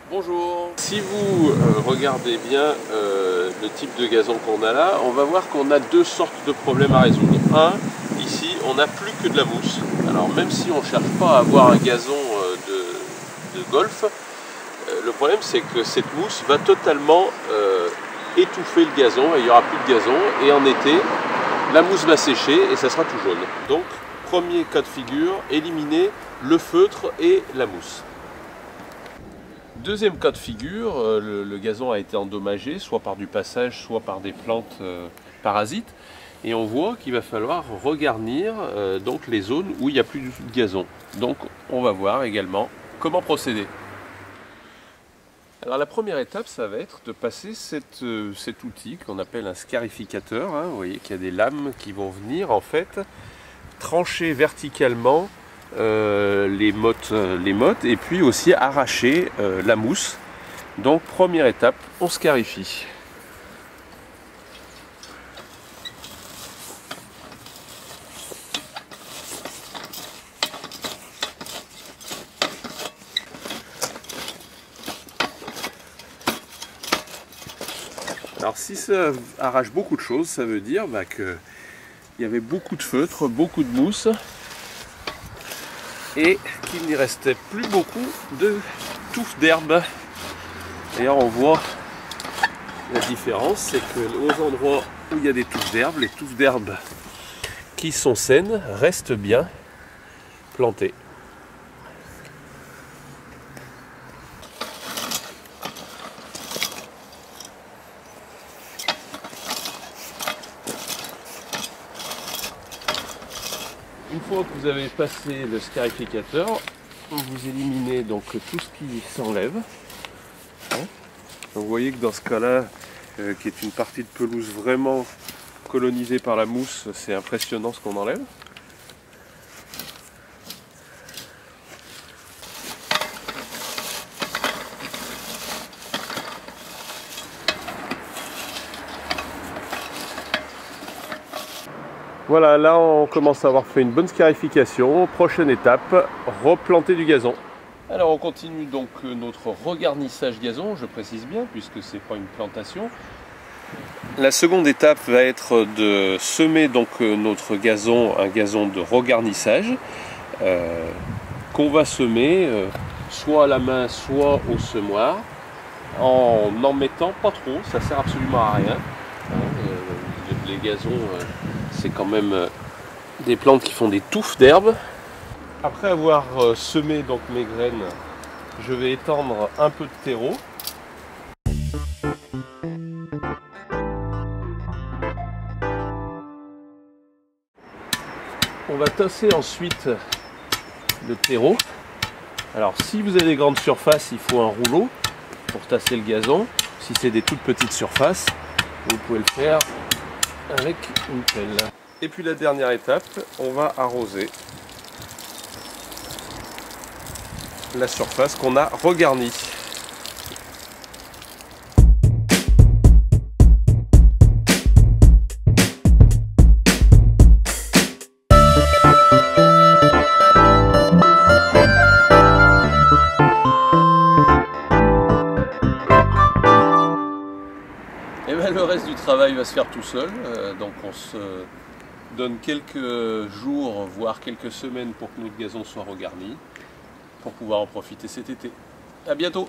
Bonjour. Si vous regardez bien le type de gazon qu'on a là, on va voir qu'on a deux sortes de problèmes à résoudre. Un, ici, on n'a plus que de la mousse. Alors même si on ne cherche pas à avoir un gazon de golf, le problème c'est que cette mousse va totalement étouffer le gazon et il n'y aura plus de gazon. Et en été, la mousse va sécher et ça sera tout jaune. Donc, premier cas de figure, éliminer le feutre et la mousse. Deuxième cas de figure, le gazon a été endommagé, soit par du passage, soit par des plantes parasites. Et on voit qu'il va falloir regarnir donc les zones où il n'y a plus du tout de gazon. Donc on va voir également comment procéder. Alors la première étape, ça va être de passer cet outil qu'on appelle un scarificateur. Hein. Vous voyez qu'il y a des lames qui vont venir en fait trancher verticalement les mottes et puis aussi arracher la mousse. Donc première étape, on scarifie. Alors si ça arrache beaucoup de choses, ça veut dire qu'il y avait beaucoup de feutre, beaucoup de mousse et qu'il n'y restait plus beaucoup de touffes d'herbe. D'ailleurs on voit la différence, c'est que aux endroits où il y a des touffes d'herbe, les touffes d'herbe qui sont saines restent bien plantées. Une fois que vous avez passé le scarificateur, vous éliminez donc tout ce qui s'enlève. Donc vous voyez que dans ce cas-là, qui est une partie de pelouse vraiment colonisée par la mousse, c'est impressionnant ce qu'on enlève. Voilà, là on commence à avoir fait une bonne scarification. Prochaine étape, replanter du gazon. Alors on continue donc notre regarnissage gazon, je précise bien, puisque c'est pas une plantation. La seconde étape va être de semer donc notre gazon, un gazon de regarnissage, qu'on va semer soit à la main, soit au semoir, en n'en mettant pas trop, ça sert absolument à rien. Les gazons, c'est quand même des plantes qui font des touffes d'herbe. Après avoir semé donc mes graines, je vais étendre un peu de terreau. On va tasser ensuite le terreau. Alors si vous avez des grandes surfaces, il faut un rouleau pour tasser le gazon. Si c'est des toutes petites surfaces, vous pouvez le faire avec une pelle. Et puis la dernière étape, on va arroser la surface qu'on a regarnie. Et bien, le reste du travail va se faire tout seul, donc on se donne quelques jours, voire quelques semaines pour que notre gazon soit regarni, pour pouvoir en profiter cet été. À bientôt!